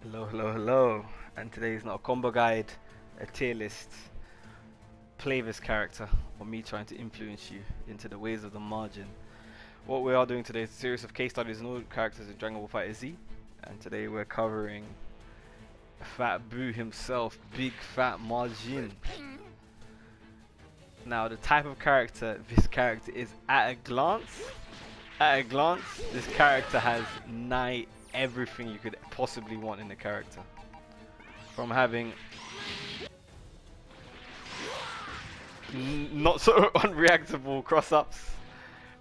Hello, hello, hello. And today is not a combo guide, a tier list, play this character, or me trying to influence you into the ways of the margin. What we are doing today is a series of case studies on all characters in Dragon Ball Fighter Z. And today we're covering Fat Buu himself, Big Fat Majin. Now the type of character this character is at a glance, this character has nigh everything you could possibly want in a character. From having not so unreactable cross-ups,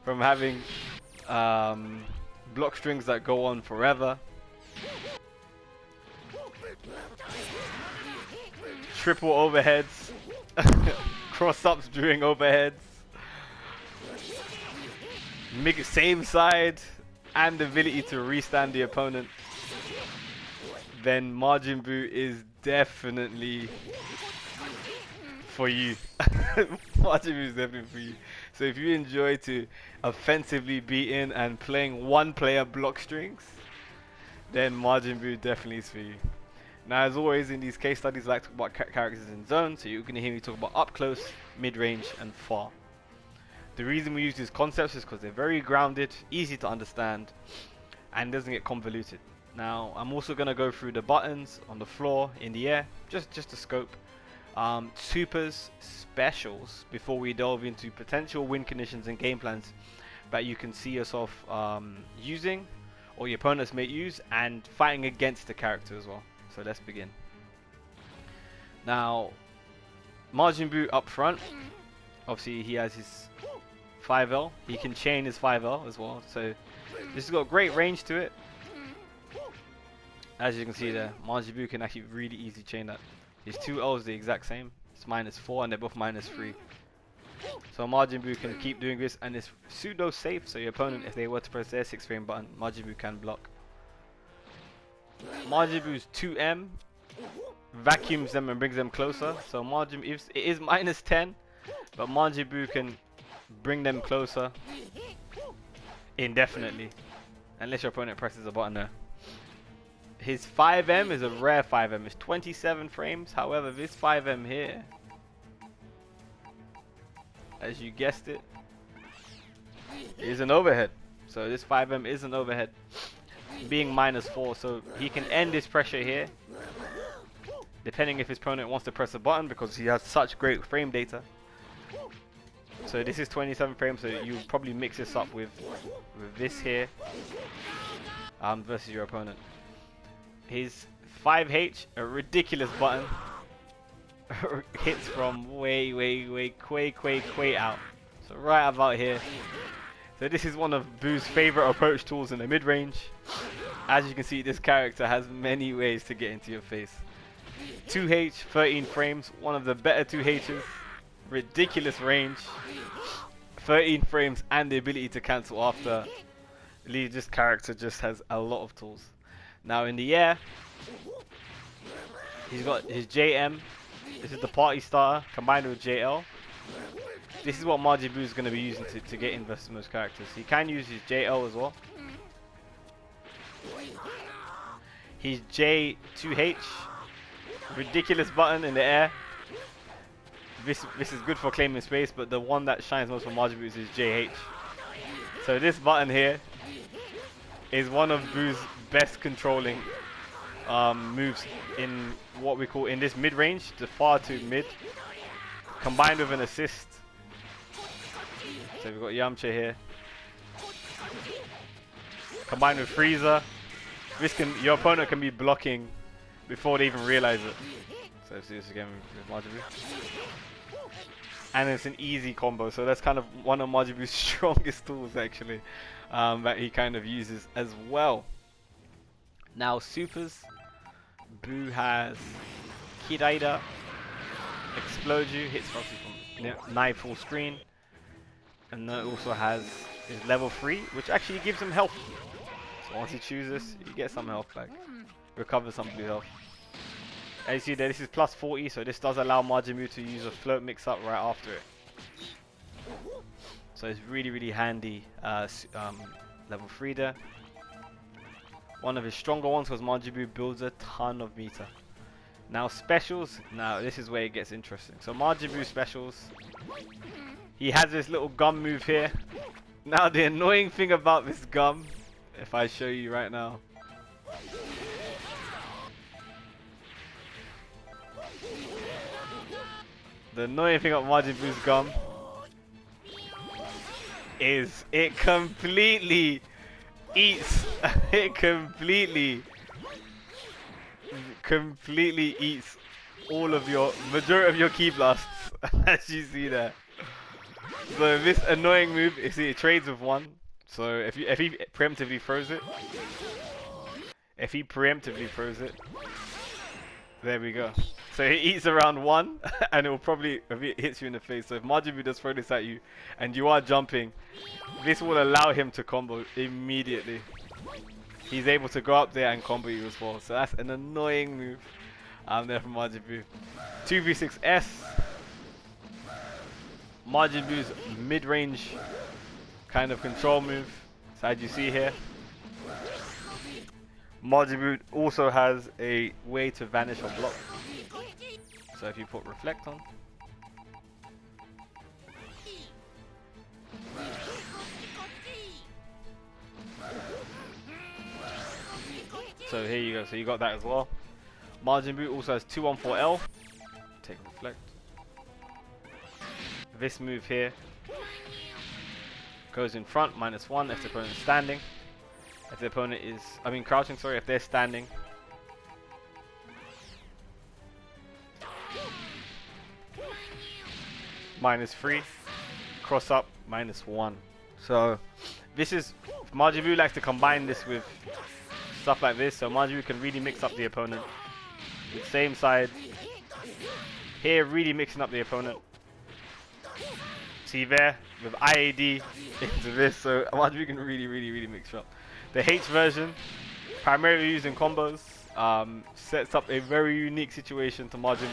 from having block strings that go on forever, triple overheads, cross-ups during overheads, same side, and the ability to restand the opponent, then Majin Buu is definitely for you. Majin Buu is definitely for you. So if you enjoy to offensively beat in and playing one player block strings, then Majin Buu definitely is for you. Now, as always in these case studies, I like to talk about characters in zone, so you're going to hear me talk about up close, mid-range, and far. The reason we use these concepts is because they're very grounded, easy to understand, and doesn't get convoluted. Now, I'm also going to go through the buttons on the floor, in the air, just to scope. Supers, specials, before we delve into potential win conditions and game plans that you can see yourself using, or your opponents may use, and fighting against the character as well. So let's begin. Now, Majin Buu up front, obviously he has his 5L, he can chain his 5L as well, so this has got great range to it. As you can see there, Majin Buu can actually really easily chain that. His 2L is the exact same, it's -4 and they're both -3. So Majin Buu can keep doing this, and it's pseudo safe, so your opponent, if they were to press their 6 frame button, Majin Buu can block. Majin Buu's 2M vacuums them and brings them closer, so Majin Buu, it is -10, but Majin Buu can bring them closer indefinitely, unless your opponent presses a button there. His 5M is a rare 5M, it's 27 frames, however this 5M here, as you guessed it, is an overhead. So this 5M is an overhead, being -4, so he can end his pressure here, depending if his opponent wants to press a button, because he has such great frame data. So this is 27 frames, so you probably mix this up with this here versus your opponent. His 5H, a ridiculous button, hits from way out. So right about here. So this is one of Buu's favorite approach tools in the mid-range. As you can see, this character has many ways to get into your face. 2H, 13 frames, one of the better 2Hs. Ridiculous range. 13 frames and the ability to cancel after. This character just has a lot of tools. Now in the air, he's got his JM. This is the party starter combined with JL. This is what Majin Buu is going to be using to get in versus most characters. He can use his JL as well. His J2H, ridiculous button in the air. This is good for claiming space, but the one that shines most for Majin Buu is his JH. So this button here is one of Buu's best controlling moves in what we call in this mid-range, the far to mid, combined with an assist. So we've got Yamcha here, combined with Frieza. Your opponent can be blocking before they even realize it. So let's do this again with Majin Buu. And it's an easy combo, so that's kind of one of Majin Buu's strongest tools actually, that he kind of uses as well. Now supers, Buu has Kiraida, Explode You, hits from nigh full screen, and then it also has his level 3, which actually gives him health. So once he chooses, you get some health back, recover some blue health. As you see there, this is +40, so this does allow Majin Buu to use a float mix-up right after it. So it's really handy level 3 there. One of his stronger ones because Majin Buu builds a ton of meter. Now specials, now this is where it gets interesting. So Majin Buu specials, he has this little gum move here. Now the annoying thing about this gum, if I show you right now. The annoying thing about Majin Buu's gum is it completely eats, it completely eats all of your, majority of your key blasts, as you see there. So this annoying move, you see it trades with one. So if he preemptively throws it, there we go. So he eats around one, and it will probably, if it hits you in the face. So if Majin Buu does throw this at you, and you are jumping, this will allow him to combo immediately. He's able to go up there and combo you as well. So that's an annoying move there from Majin Buu. 2v6S. Majin Buu's mid-range kind of control move. So as you see here, Majin Buu also has a way to vanish or block. So if you put reflect on, so here you go. So you got that as well. Majin Buu also has 2-on-4L. Take reflect. This move here goes in front, -1 if the opponent is standing. If the opponent is, crouching, sorry, if they're standing. -3. Cross up, -1. So this is, Majin Buu likes to combine this with stuff like this. So Majin Buu can really mix up the opponent. The same side. Here, really mixing up the opponent. See there, with IAD into this. So Majin Buu can really mix up. The H version, primarily using combos, sets up a very unique situation to Majin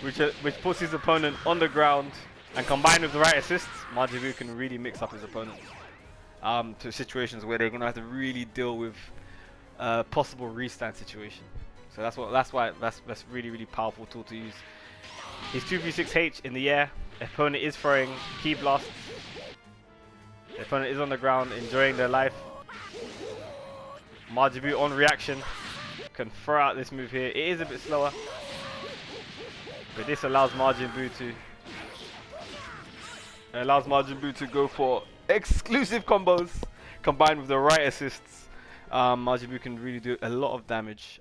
Buu, which puts his opponent on the ground, and combined with the right assists, Majin Buu can really mix up his opponent to situations where they're gonna have to really deal with possible restand situation. So that's why that's really powerful tool to use. His 2v6H in the air. The opponent is throwing key blasts. The opponent is on the ground enjoying their life. Majin Buu on reaction can throw out this move here. It is a bit slower, but this allows Majin Buu to go for exclusive combos combined with the right assists. Majin Buu can really do a lot of damage.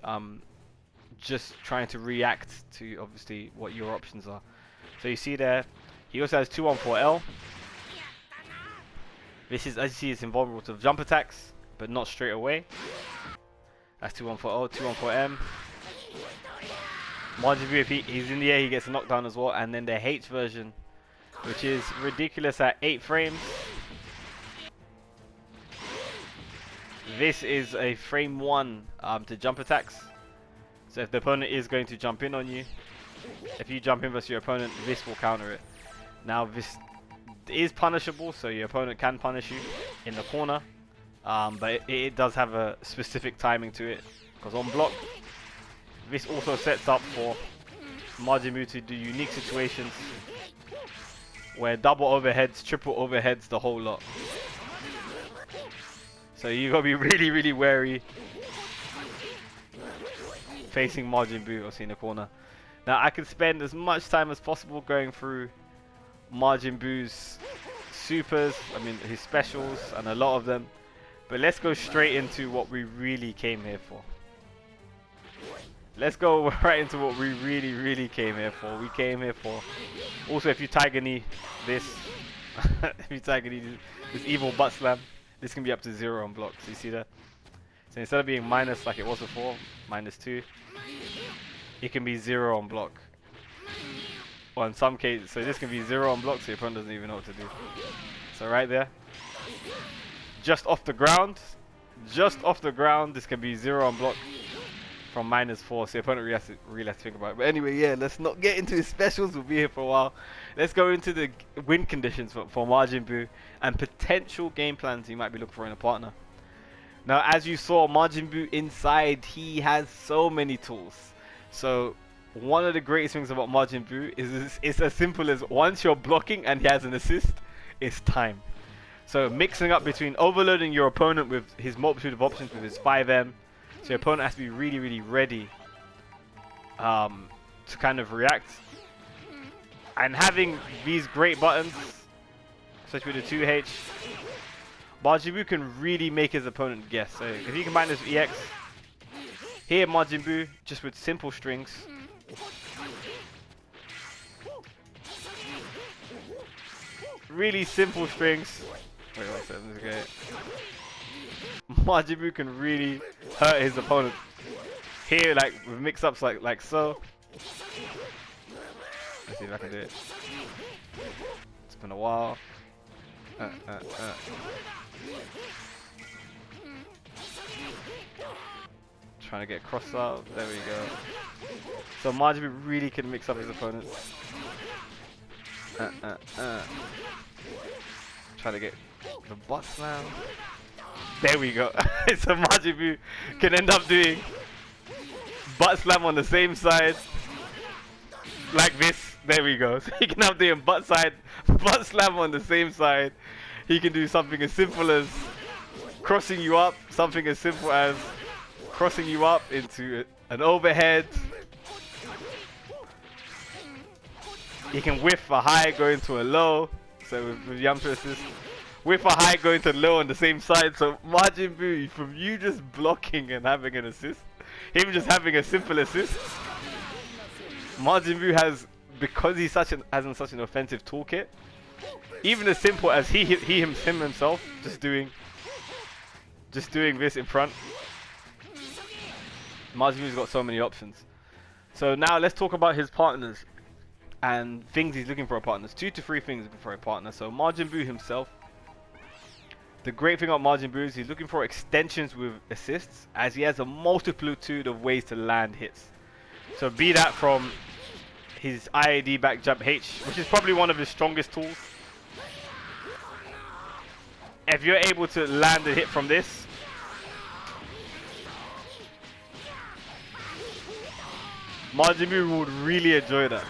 Just trying to react to obviously what your options are. So you see there, he also has 2-on-4L. This is, as you see, it's invulnerable to jump attacks, but not straight away. That's 2-on-4L, 2-on-4M. Majin Buu, if he's in the air, he gets a knockdown as well. And then the H version, which is ridiculous at 8 frames. This is a frame 1 to jump attacks. So if the opponent is going to jump in on you, if you jump in versus your opponent, this will counter it. Now this is punishable, so your opponent can punish you in the corner, but it does have a specific timing to it, because on block, this also sets up for Majin Buu to do unique situations where double overheads, triple overheads, the whole lot. So you gotta be really wary facing Majin Buu or in the corner. Now I could spend as much time as possible going through Majin Buu's supers, his specials, and a lot of them, but let's go straight into what we really came here for. Let's go right into what we really came here for. We came here for, also if you Tiger Knee this, if you Tiger Knee this evil butt slam, this can be up to 0 on blocks. You see that? So instead of being minus like it was before, -2, it can be 0 on block. Well, in some cases, so this can be 0 on block, so your opponent doesn't even know what to do. So right there, just off the ground, this can be 0 on block from -4, so your opponent really has to think about it. But anyway, yeah, let's not get into his specials, we'll be here for a while. Let's go into the win conditions for Majin Buu and potential game plans you might be looking for in a partner. Now, as you saw, Majin Buu inside, he has so many tools. So, one of the greatest things about Majin Buu is it's as simple as once you're blocking and he has an assist, it's time. So, mixing up between overloading your opponent with his multitude of options with his 5M. So, your opponent has to be really, really ready to kind of react. And having these great buttons, especially with the 2H, Majin Buu can really make his opponent guess. So if you combine this with EX, here Majin Buu, just with simple strings. Really simple strings. Wait, 1 second, okay. Majin Buu can really hurt his opponent. Here, like, with mix-ups like so. Let's see if I can do it. It's been a while. Trying to get cross up. There we go. So Majin Buu really can mix up his opponents. Trying to get the butt slam. There we go. So Majin Buu can end up doing butt slam on the same side. Like this. There we go. So he can have doing butt slam on the same side. He can do something as simple as crossing you up, something as simple as crossing you up into an overhead. He can whiff a high, go into a low. So with Yamcha assist, whiff a high, go into low on the same side. So Majin Buu, from you just blocking and having an assist, him just having a simple assist, Majin Buu has, because he's has such an offensive toolkit, even as simple as him himself just doing this in front. Majin Buu's got so many options. So now let's talk about his partners and things he's looking for a partner. 2 to 3 things looking for a partner. So Majin Buu himself, the great thing about Majin Buu is he's looking for extensions with assists, as he has a multitude of ways to land hits. So be that from his IAD back jump H, which is probably one of his strongest tools. If you're able to land a hit from this, Majin Buu would really enjoy that.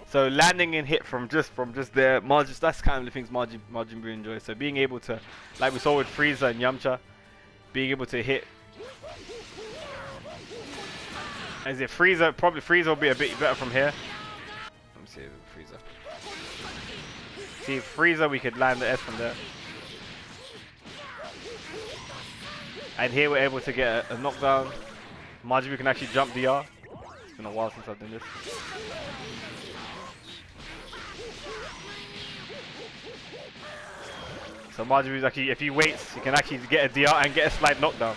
So landing and hit from just there, that's kind of the things Majin Buu enjoys. So being able to, like we saw with Frieza and Yamcha, being able to hit. As if Frieza, probably Frieza will be a bit better from here. Let me see Frieza. See Frieza, we could land the S from there. And here we're able to get a knockdown. Majin Buu can actually jump DR. It's been a while since I've done this. So Majin Buu's actually, if he waits, he can actually get a DR and get a slide knockdown.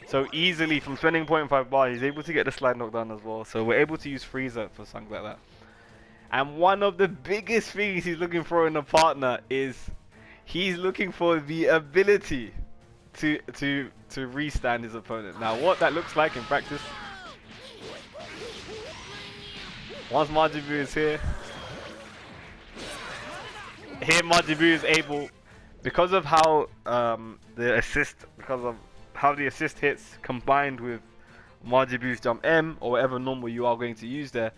So easily from spending 0.5 bar, he's able to get the slide knockdown as well. So we're able to use Frieza for something like that. And one of the biggest things he's looking for in a partner is he's looking for the ability to restand his opponent. Now what that looks like in practice, once Majin Buu is here Majin Buu is able, because of how the assist hits combined with Majin Buu's jump M or whatever normal you are going to use there,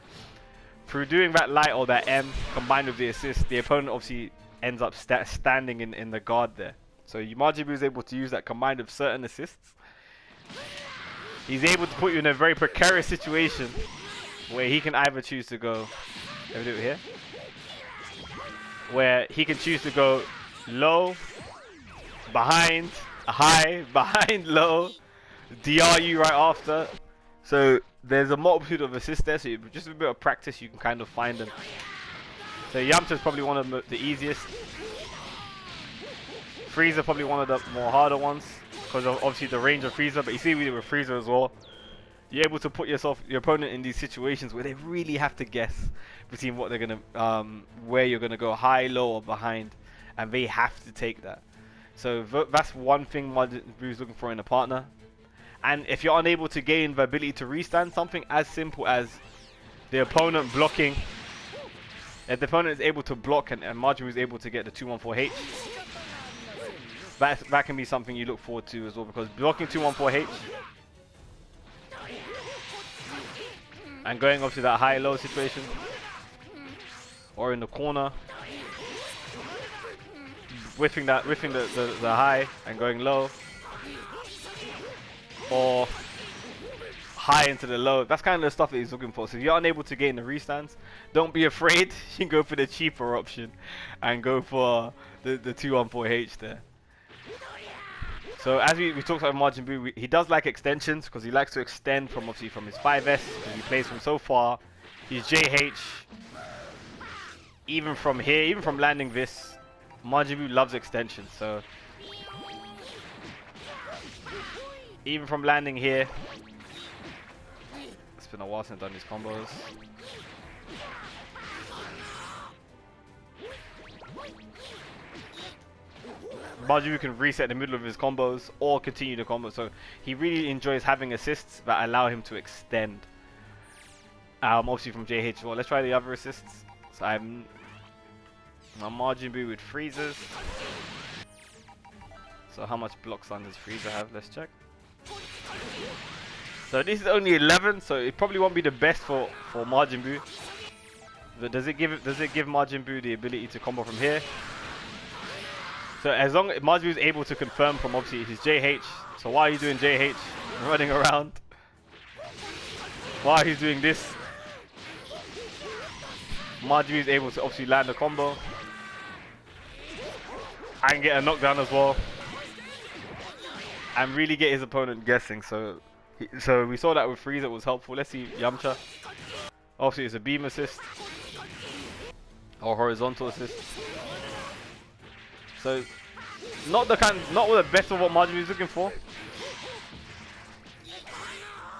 through doing that light or that M combined with the assist, the opponent obviously ends up standing in the guard there. So Majin Buu is able to use that combined with certain assists. He's able to put you in a very precarious situation where he can either choose to go, let me do it here, where he can choose to go low, behind, high, behind, low, DRU right after. So there's a multitude of assists there, so just a bit of practice you can kind of find them. So Yamcha's probably one of the easiest. Frieza probably one of the more harder ones because of obviously the range of Frieza, but you see with Frieza as well, you're able to put your opponent in these situations where they really have to guess between what they're gonna where you're gonna go, high, low or behind, and they have to take that. So that's one thing Majin Buu is looking for in a partner. And if you're unable to gain the ability to restand, something as simple as the opponent blocking, if the opponent is able to block and Majin Buu is able to get the 214H, that can be something you look forward to as well, because blocking 214H and going up to that high-low situation, or in the corner, whiffing the high and going low, or high into the low. That's kind of the stuff that he's looking for. So if you're unable to gain the restands, don't be afraid. You can go for the cheaper option and go for the 214H there. So as we talked about Majin Buu, he does like extensions because he likes to extend from obviously from his 5S, because he plays from so far. He's JH. Even from here, even from landing this, Majin Buu loves extensions. So even from landing here, it's been a while since I've done these combos. Majin Buu can reset the middle of his combos or continue the combo, so he really enjoys having assists that allow him to extend. Obviously from JH as well. Let's try the other assists. So I'm Majin Buu with freezers. So how much block stun does Freezer have? Let's check. So this is only 11, so it probably won't be the best for Majin Buu. But does it give Majin Buu the ability to combo from here? So as long as Majin Buu is able to confirm from obviously his JH. So while he's doing JH, running around, while he's doing this, Majin Buu is able to obviously land a combo and get a knockdown as well, and really get his opponent guessing. So we saw that with Frieza, it was helpful. Let's see Yamcha. Obviously it's a beam assist or horizontal assist. So not the best of what Majin Buu is looking for.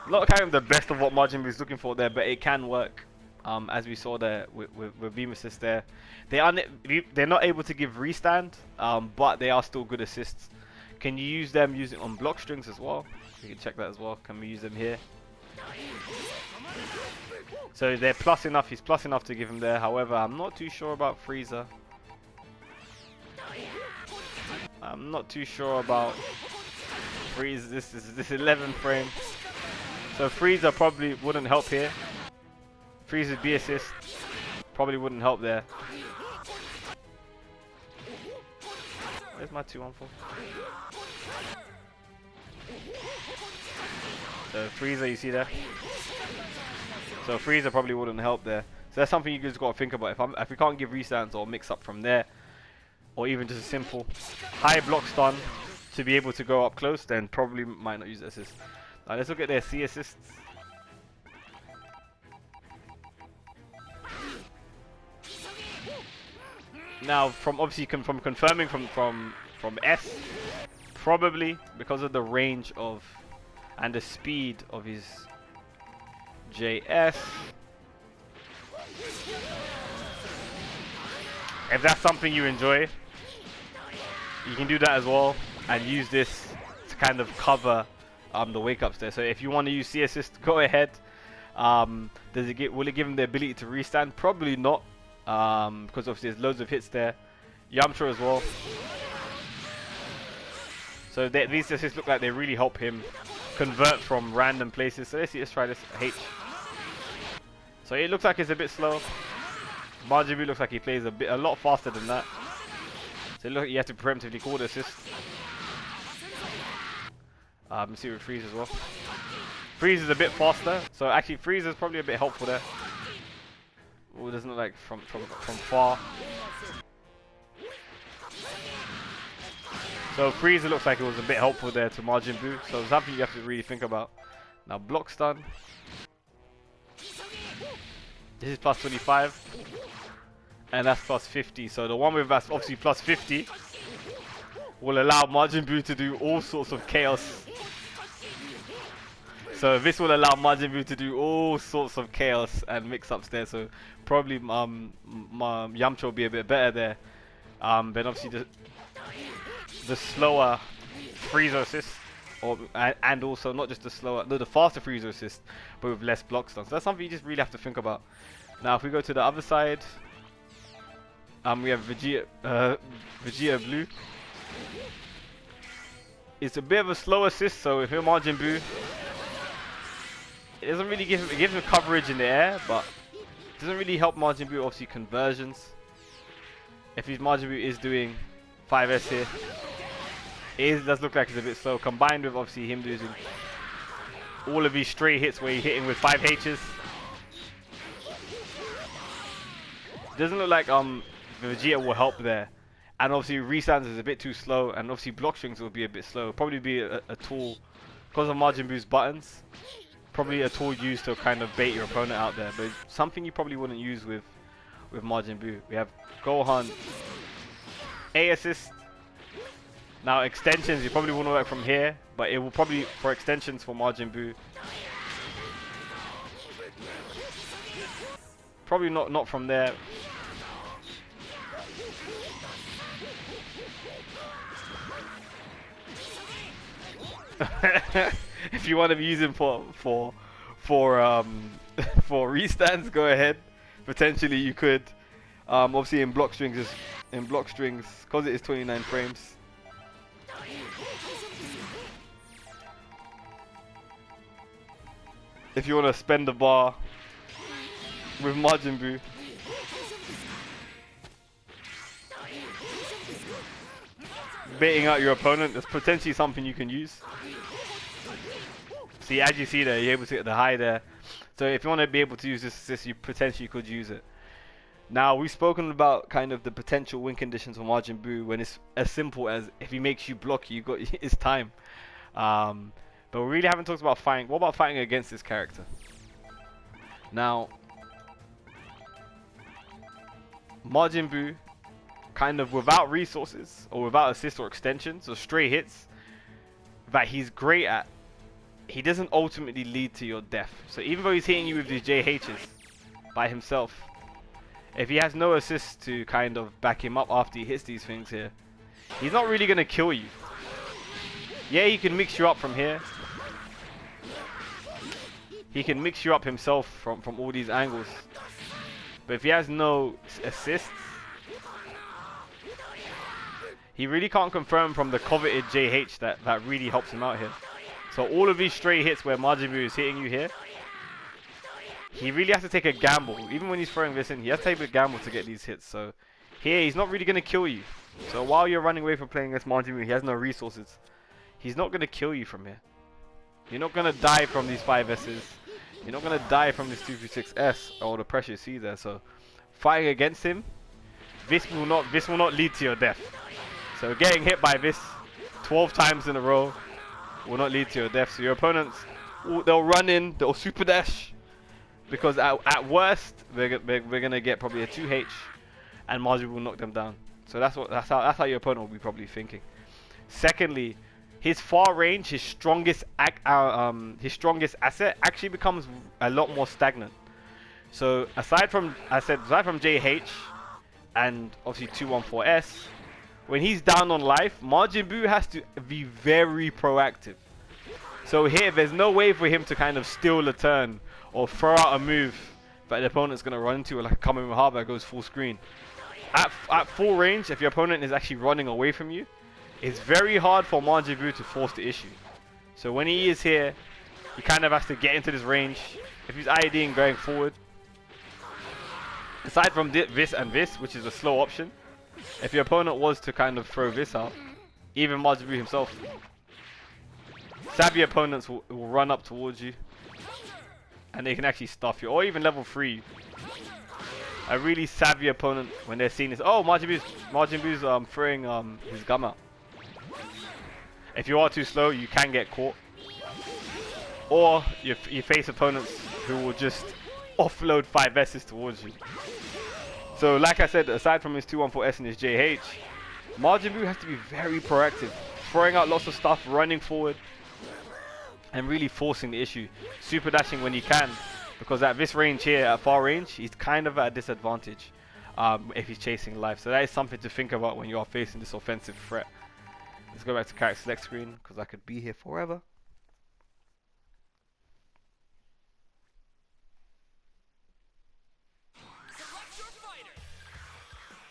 Not kind of the best of what Majin Buu is looking for there, but it can work. As we saw there with beam assist there, they're not able to give restand, but they are still good assists. Can you use them using on block strings as well? We can check that as well. Can we use them here? So they're plus enough. He's plus enough to give him there. However, I'm not too sure about Frieza. I'm not too sure about Frieza. This 11 frame. So Frieza probably wouldn't help here. Frieza's B assist probably wouldn't help there. Where's my 214? So Frieza, you see there? So Frieza probably wouldn't help there. So that's something you guys got to think about. If we can't give restands or mix up from there, or even just a simple high block stun to be able to go up close, then probably might not use assist. Now let's look at their C assists. Now, from obviously from confirming from S, probably because of the range of and the speed of his JS. If that's something you enjoy, you can do that as well and use this to kind of cover the wake ups there. So if you want to use C assist, go ahead. Will it give him the ability to restand? Probably not. Because obviously there's loads of hits there. Yamcha as well. So these assists look like they really help him convert from random places. So let's try this H. So it looks like it's a bit slow. Majin Buu looks like he plays a lot faster than that. So look, you have to preemptively call the assist. See with Freeze as well. Freeze is a bit faster. So actually Freeze is probably a bit helpful there. Oh, it doesn't look like from far. So Frieza looks like it was a bit helpful there to Majin Buu. So it's something you have to really think about. Now block stun. This is plus 25. And that's plus 50. So the one with that's obviously plus 50 will allow Majin Buu to do all sorts of chaos. So this will allow Majin Buu to do all sorts of chaos and mix-ups there. So probably Yamcha will be a bit better there. But obviously the slower Frieza assist, and also not just the faster Frieza assist, but with less block stun. So that's something you just really have to think about. Now if we go to the other side, we have Vegeta Blue. it's a bit of a slow assist, so if you're Majin Buu, it doesn't really give him, it gives him coverage in the air, but it doesn't really help Majin Buu, obviously, conversions. If his Majin Buu is doing 5S here, it does look like it's a bit slow, combined with obviously him losing all of these stray hits where he's hitting with 5Hs. Doesn't look like Vegeta will help there. And obviously Resands is a bit too slow, and obviously block strings will be a bit slow. Probably be a tool, because of Majin Buu's buttons, probably a tool used to kind of bait your opponent out there, but something you probably wouldn't use with Majin Buu. We have Gohan, A assist. Now extensions, you probably wouldn't work from here, but it will probably, for extensions for Majin Buu, probably not from there. If you want to use him for restands, go ahead. Potentially you could. Obviously in block strings, because it is 29 frames. If you want to spend the bar with Majin Buu, baiting out your opponent, that's potentially something you can use. See, as you see there, you're able to get the high there. So if you want to be able to use this assist, you potentially could use it. Now, we've spoken about kind of the potential win conditions for Majin Buu when it's as simple as if he makes you block, you got it's time. But we really haven't talked about fighting. What about fighting against this character? Now, Majin Buu, kind of without resources or without assists or extensions or stray hits that he's great at, he doesn't ultimately lead to your death. So even though he's hitting you with these JHs by himself, if he has no assists to kind of back him up after he hits these things here, he's not really going to kill you. Yeah, he can mix you up from here. He can mix you up himself from all these angles. But if he has no assists, he really can't confirm from the coveted JH that really helps him out here. So all of these stray hits where Majin Buu is hitting you here, he really has to take a gamble. Even when he's throwing this in, he has to take a gamble to get these hits. So here, he's not really going to kill you. So while you're running away from playing against Majin Buu, he has no resources. He's not going to kill you from here. You're not going to die from these 5Ss. You're not going to die from this 236S or the pressure you see there. So fighting against him, this will not lead to your death. So getting hit by this 12 times in a row will not lead to your death. So your opponents, they'll run in, they'll super dash, because at worst we're gonna get probably a 2H, and Majin will knock them down. So that's how your opponent will be probably thinking. Secondly, his far range, his strongest asset actually becomes a lot more stagnant. So aside from JH and obviously 214S, when he's down on life, Majin Buu has to be very proactive. So here, there's no way for him to kind of steal a turn or throw out a move that the opponent's going to run into, like a Kamehameha that goes full screen. At full range, if your opponent is actually running away from you, it's very hard for Majin Buu to force the issue. So when he is here, he kind of has to get into this range. If he's IDing going forward, aside from this and this, which is a slow option, if your opponent was to kind of throw this out, even Majin Buu himself, savvy opponents will run up towards you, and they can actually stuff you, or even level 3. A really savvy opponent, when they're seeing this, oh, Majin Buu's throwing his gum out. If you are too slow, you can get caught. Or you face opponents who will just offload 5Ss towards you. So like I said, aside from his 214S and his JH, Majin Buu has to be very proactive, throwing out lots of stuff, running forward, and really forcing the issue. Super dashing when he can, because at this range here, at far range, he's kind of at a disadvantage if he's chasing life. So that is something to think about when you are facing this offensive threat. Let's go back to character select screen, because I could be here forever.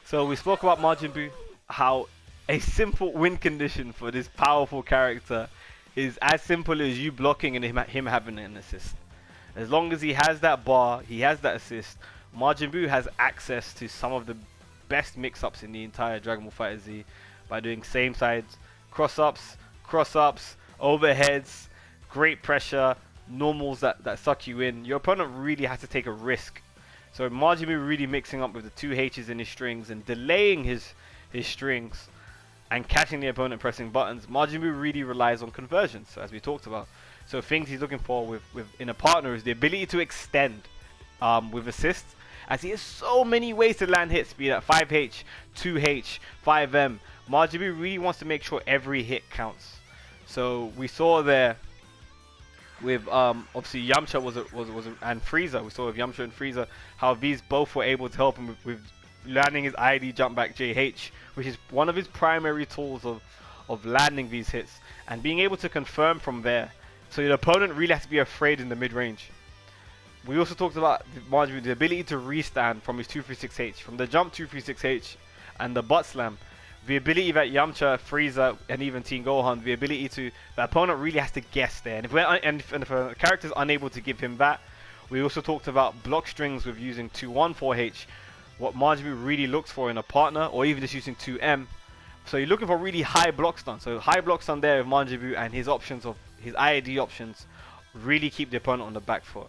So we spoke about Majin Buu, how a simple win condition for this powerful character is as simple as you blocking and him having an assist. As long as he has that bar, he has that assist, Majin Buu has access to some of the best mix-ups in the entire Dragon Ball FighterZ by doing same sides, cross-ups, overheads, great pressure, normals that suck you in. Your opponent really has to take a risk. So Majin Buu really mixing up with the 2 H's in his strings and delaying his strings and catching the opponent pressing buttons. Majin Buu really relies on conversions, as we talked about. So things he's looking for in a partner is the ability to extend with assists, as he has so many ways to land hits, be that 5H, 2H, 5M. Majin Buu really wants to make sure every hit counts. So we saw there with obviously Yamcha and Frieza. We saw with Yamcha and Frieza how these both were able to help him with landing his ID jump back JH, which is one of his primary tools of landing these hits and being able to confirm from there. So your opponent really has to be afraid in the mid-range. We also talked about the ability to restand from his 236H, from the jump 236H and the butt slam. The ability that Yamcha, Frieza, and even Teen Gohan, the ability to, the opponent really has to guess there. And if a character is unable to give him that, we also talked about block strings with using 214H, what Majin Buu really looks for in a partner, or even just using 2M. So you're looking for really high block stun. So high block stun there with Majin Buu and his options of his IAD options really keep the opponent on the back foot.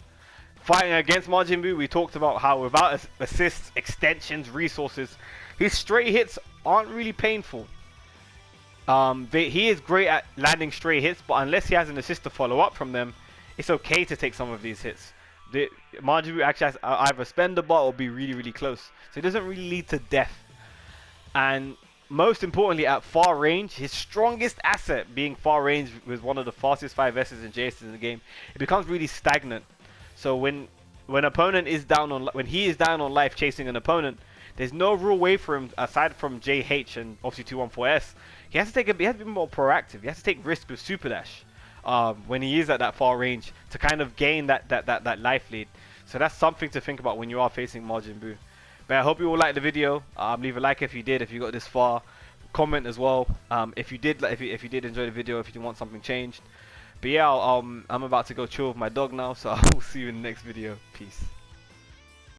Fighting against Majin Buu, we talked about how without assists, extensions, resources, his straight hits aren't really painful. He is great at landing straight hits, but unless he has an assist to follow up from them, it's okay to take some of these hits. Majin Buu actually has either spend the bar or be really, really close. So it doesn't really lead to death. And most importantly, at far range, his strongest asset being far range with one of the fastest 5S's and JS's in the game, it becomes really stagnant. So when opponent is down on, when he is down on life chasing an opponent, there's no real way for him aside from JH and obviously 214S. He has to be more proactive. He has to take risks with Super Dash when he is at that far range to kind of gain that life lead. So that's something to think about when you are facing Majin Buu. But I hope you all liked the video. Leave a like if you did, if you got this far. Comment as well if you did enjoy the video, if you want something changed. But yeah, I'm about to go chill with my dog now, so I will see you in the next video. Peace.